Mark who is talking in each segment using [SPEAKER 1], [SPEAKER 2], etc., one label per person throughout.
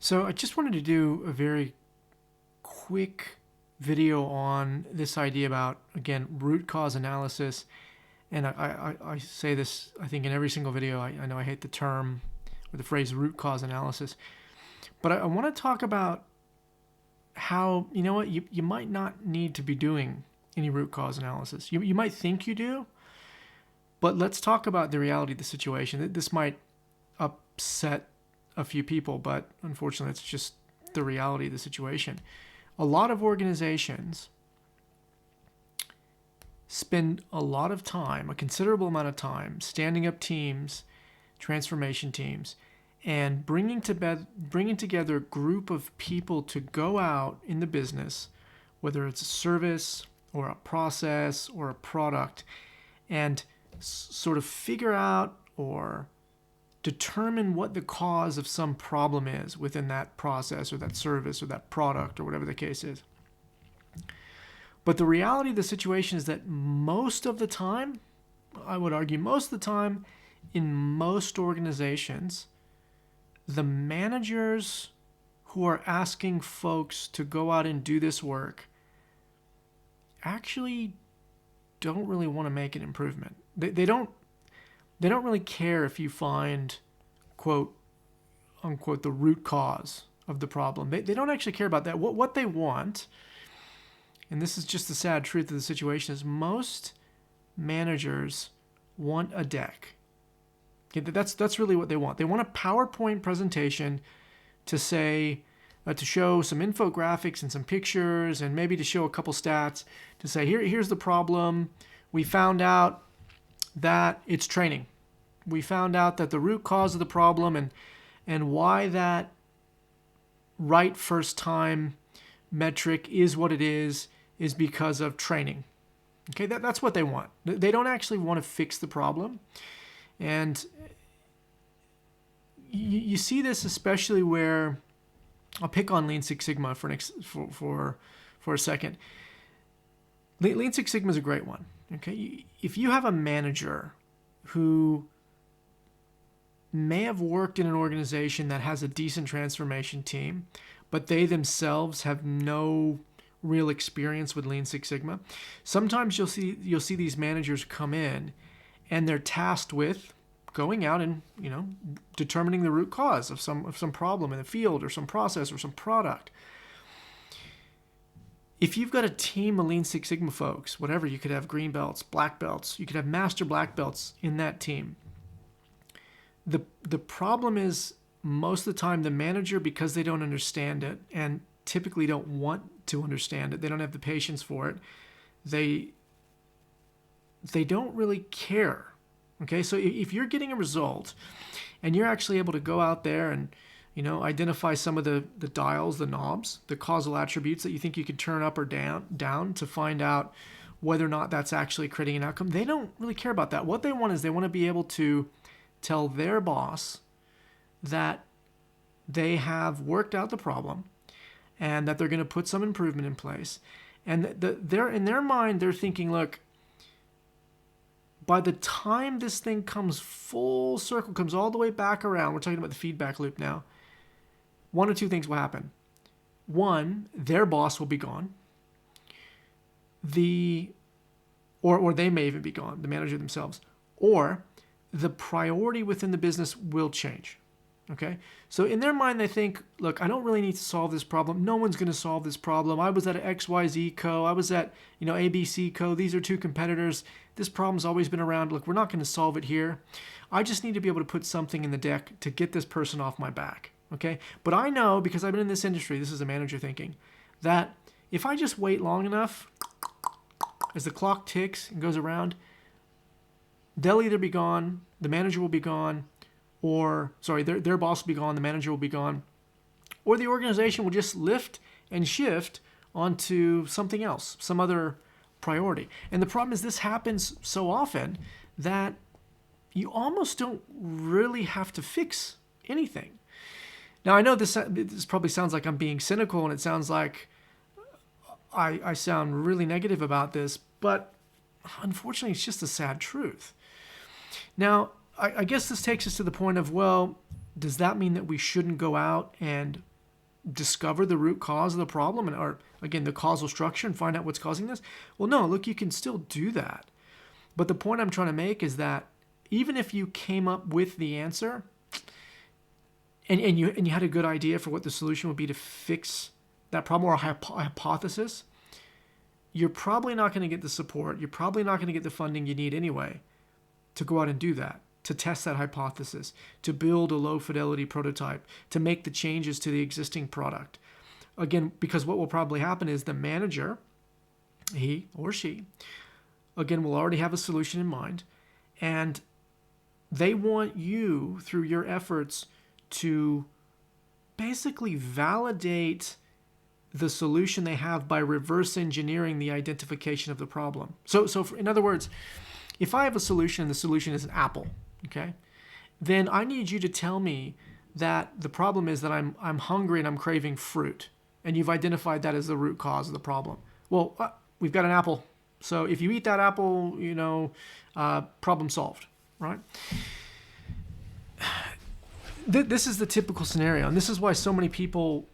[SPEAKER 1] So I just wanted to do a very quick video on this idea about, again, root cause analysis. And I say this, I think, in every single video. I know I hate the term or the phrase root cause analysis. But I want to talk about how, you know what, you might not need to be doing any root cause analysis. You might think you do, but let's talk about the reality of the situation. This might upset a few people, but unfortunately, it's just the reality of the situation. A lot of organizations spend a lot of time, a considerable amount of time, standing up teams, transformation teams, and bringing together a group of people to go out in the business, whether it's a service or a process or a product, and sort of figure out or determine what the cause of some problem is within that process or that service or that product or whatever the case is. But the reality of the situation is that most of the time, I would argue most of the time, in most organizations, the managers who are asking folks to go out and do this work actually don't really want to make an improvement. They don't really care if you find, quote unquote, the root cause of the problem. They don't actually care about that. What they want, and this is just the sad truth of the situation, is most managers want a deck. Okay, that's really what they want. They want a PowerPoint presentation to say, to show some infographics and some pictures and maybe to show a couple stats to say, here's the problem. We found out that it's training. We found out that the root cause of the problem and why that right first time metric is what it is because of training. Okay, that's what they want. They don't actually want to fix the problem. And you see this especially where, I'll pick on Lean Six Sigma for a second. Lean Six Sigma is a great one. Okay, if you have a manager who may have worked in an organization that has a decent transformation team, but they themselves have no real experience with Lean Six Sigma, sometimes you'll see these managers come in and they're tasked with going out and, determining the root cause of some problem in the field or some process or some product. If you've got a team of Lean Six Sigma folks, whatever, you could have green belts, black belts, you could have master black belts in that team. The problem is, most of the time, the manager, because they don't understand it and typically don't want to understand it, they don't have the patience for it, they don't really care. Okay, so if you're getting a result and you're actually able to go out there and identify some of the dials, the knobs, the causal attributes that you think you could turn up or down to find out whether or not that's actually creating an outcome, they don't really care about that. What they want is they want to be able to tell their boss that they have worked out the problem and that they're going to put some improvement in place. And they're in their mind, they're thinking, look, by the time this thing comes full circle, comes all the way back around, we're talking about the feedback loop now, one or two things will happen. One, their boss will be gone. Or they may even be gone, the manager themselves. Or the priority within the business will change. Okay? So in their mind, they think, look, I don't really need to solve this problem. No one's going to solve this problem. I was at XYZ Co. I was at, ABC Co. These are two competitors. This problem's always been around. Look, we're not going to solve it here. I just need to be able to put something in the deck to get this person off my back. Okay? But I know, because I've been in this industry, this is a manager thinking, that if I just wait long enough, as the clock ticks and goes around, they'll either be gone, the manager will be gone, or, their boss will be gone, the manager will be gone, or the organization will just lift and shift onto something else, some other priority. And the problem is this happens so often that you almost don't really have to fix anything. Now, I know this probably sounds like I'm being cynical, and it sounds like I sound really negative about this, but unfortunately, it's just the sad truth. Now, I guess this takes us to the point of, well, does that mean that we shouldn't go out and discover the root cause of the problem and, or again, the causal structure and find out what's causing this? Well, no, look, you can still do that. But the point I'm trying to make is that even if you came up with the answer and you had a good idea for what the solution would be to fix that problem or a hypothesis, you're probably not going to get the support. You're probably not going to get the funding you need anyway to go out and do that, to test that hypothesis, to build a low fidelity prototype, to make the changes to the existing product. Again, because what will probably happen is the manager, he or she, again, will already have a solution in mind, and they want you, through your efforts, to basically validate the solution they have by reverse engineering the identification of the problem. So in other words, if I have a solution and the solution is an apple, okay, then I need you to tell me that the problem is that I'm hungry and I'm craving fruit, and you've identified that as the root cause of the problem. Well, we've got an apple, so if you eat that apple, problem solved, right? This is the typical scenario, and this is why so many people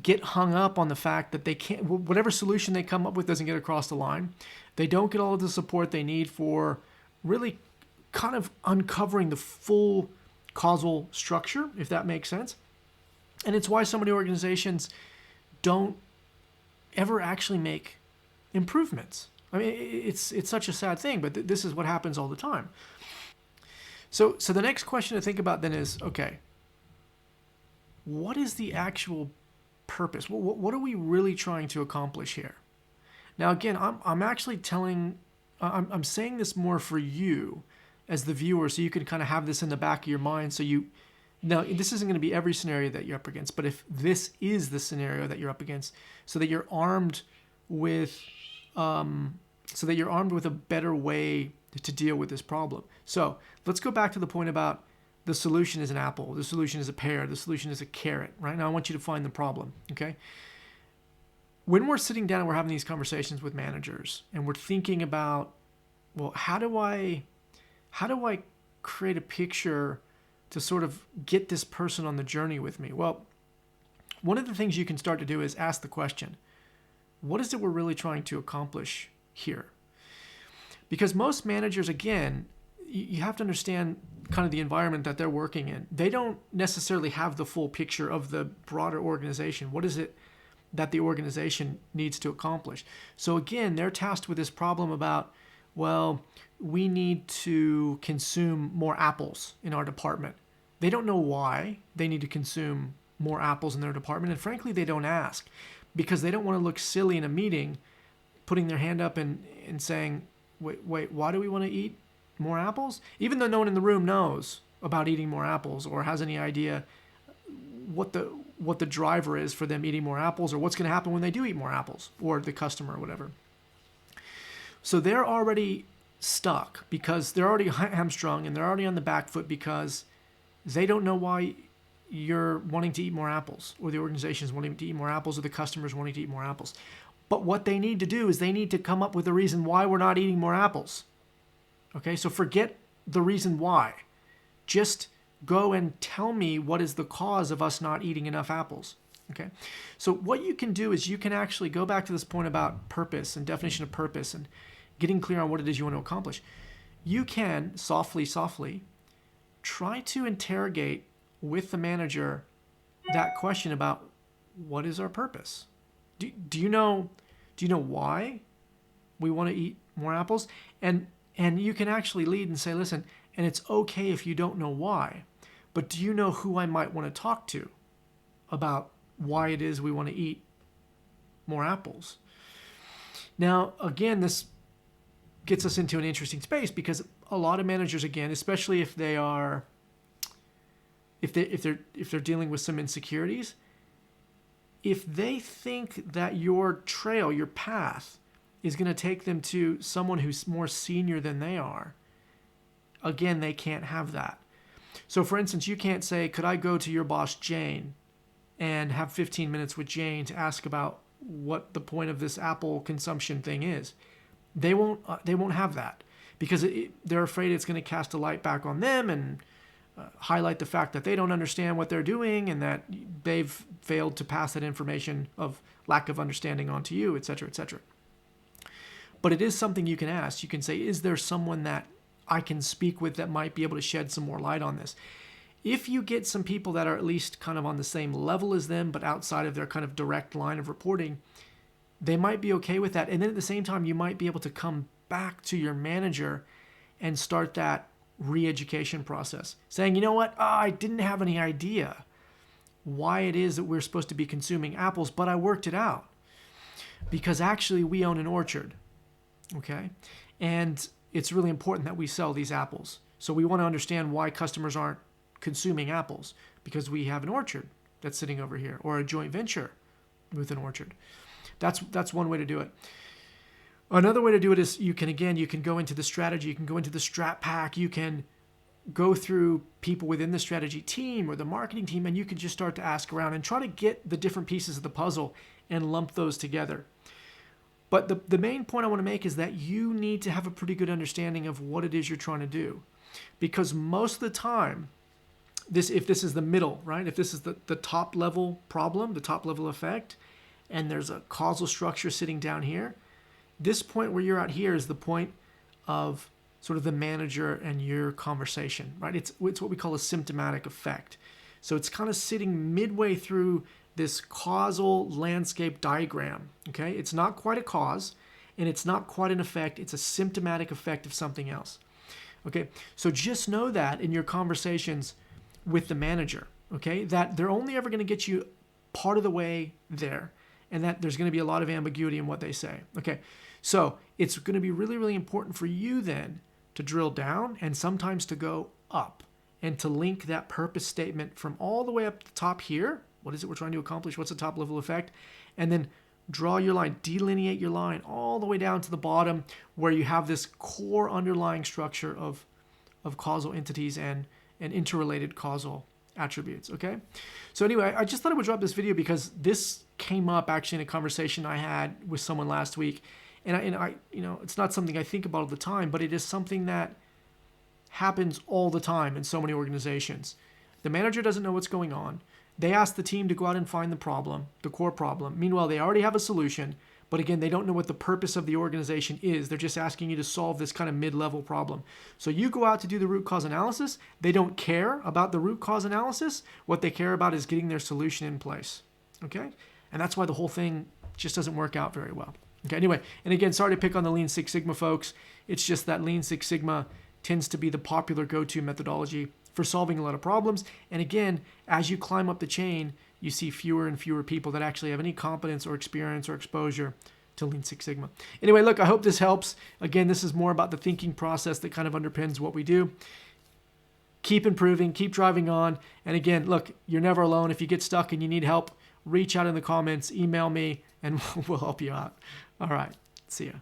[SPEAKER 1] get hung up on the fact that they can't, whatever solution they come up with doesn't get across the line. They don't get all of the support they need for really kind of uncovering the full causal structure, if that makes sense. And it's why so many organizations don't ever actually make improvements. I mean, it's such a sad thing, but this is what happens all the time. So the next question to think about then is, okay, what is the actual purpose? What are we really trying to accomplish here? Now, again, I'm actually I'm saying this more for you as the viewer, so you can kind of have this in the back of your mind. Now, this isn't going to be every scenario that you're up against, but if this is the scenario that you're up against, so that you're armed with a better way to deal with this problem. So let's go back to the point about the solution is an apple, the solution is a pear, the solution is a carrot. Right now, I want you to find the problem. Okay. When we're sitting down and we're having these conversations with managers and we're thinking about, well, how do I create a picture to sort of get this person on the journey with me? Well, one of the things you can start to do is ask the question, what is it we're really trying to accomplish here? Because most managers, again, you have to understand kind of the environment that they're working in. They don't necessarily have the full picture of the broader organization. What is it that the organization needs to accomplish? So again, they're tasked with this problem about, well, we need to consume more apples in our department. They don't know why they need to consume more apples in their department. And frankly, they don't ask because they don't want to look silly in a meeting, putting their hand up and saying, wait, why do we want to eat more apples? Even though no one in the room knows about eating more apples or has any idea what the driver is for them eating more apples or what's going to happen when they do eat more apples, or the customer or whatever. So they're already stuck because they're already hamstrung and they're already on the back foot because they don't know why you're wanting to eat more apples, or the organization is wanting to eat more apples, or the customer's wanting to eat more apples. But what they need to do is they need to come up with a reason why we're not eating more apples. Okay, so forget the reason why. Just go and tell me what is the cause of us not eating enough apples. Okay, so what you can do is you can actually go back to this point about purpose and definition of purpose and getting clear on what it is you want to accomplish. You can softly try to interrogate with the manager that question about what is our purpose? Do you know why we want to eat more apples? And you can actually lead and say, listen, and it's okay if you don't know why, but do you know who I might want to talk to about why it is we want to eat more apples? Now, again, this gets us into an interesting space because a lot of managers, again, especially if they're dealing with some insecurities, if they think that your trail, your path, is going to take them to someone who's more senior than they are, again, they can't have that. So for instance, you can't say, could I go to your boss, Jane, and have 15 minutes with Jane to ask about what the point of this apple consumption thing is? They won't have that because they're afraid it's going to cast a light back on them and highlight the fact that they don't understand what they're doing and that they've failed to pass that information of lack of understanding on to you, etc., etc. But it is something you can ask. You can say, is there someone that I can speak with that might be able to shed some more light on this? If you get some people that are at least kind of on the same level as them, but outside of their kind of direct line of reporting, they might be okay with that. And then at the same time, you might be able to come back to your manager and start that re-education process, saying, you know what, I didn't have any idea why it is that we're supposed to be consuming apples, but I worked it out because actually we own an orchard, okay? And it's really important that we sell these apples. So we want to understand why customers aren't consuming apples, because we have an orchard that's sitting over here, or a joint venture with an orchard. That's one way to do it. Another way to do it is you can go into the strategy, you can go into the strat pack, you can go through people within the strategy team or the marketing team, and you can just start to ask around and try to get the different pieces of the puzzle and lump those together. But the main point I want to make is that you need to have a pretty good understanding of what it is you're trying to do. Because most of the time, if this is the middle, right? If this is the top level problem, the top level effect, and there's a causal structure sitting down here, this point where you're at here is the point of sort of the manager and your conversation, right? It's what we call a symptomatic effect. So it's kind of sitting midway through this causal landscape diagram, okay? It's not quite a cause, and it's not quite an effect. It's a symptomatic effect of something else, okay? So just know that in your conversations with the manager, okay, that they're only ever going to get you part of the way there, and that there's going to be a lot of ambiguity in what they say, okay? So it's going to be really, really important for you then to drill down and sometimes to go up and to link that purpose statement from all the way up to the top here. What is it we're trying to accomplish? What's the top level effect? And then draw your line, delineate your line all the way down to the bottom where you have this core underlying structure of causal entities and interrelated causal attributes, okay? So anyway, I just thought I would drop this video because this came up actually in a conversation I had with someone last week. And I, you know, it's not something I think about all the time, but it is something that happens all the time in so many organizations. The manager doesn't know what's going on. They ask the team to go out and find the problem, the core problem. Meanwhile, they already have a solution, but again, they don't know what the purpose of the organization is. They're just asking you to solve this kind of mid-level problem. So you go out to do the root cause analysis. They don't care about the root cause analysis. What they care about is getting their solution in place, okay? And that's why the whole thing just doesn't work out very well. Okay, anyway, and again, sorry to pick on the Lean Six Sigma folks. It's just that Lean Six Sigma tends to be the popular go-to methodology for solving a lot of problems. And again, as you climb up the chain, you see fewer and fewer people that actually have any competence or experience or exposure to Lean Six Sigma. Anyway, look, I hope this helps. Again, this is more about the thinking process that kind of underpins what we do. Keep improving, keep driving on. And again, look, you're never alone. If you get stuck and you need help, reach out in the comments, email me, and we'll help you out. All right, see ya.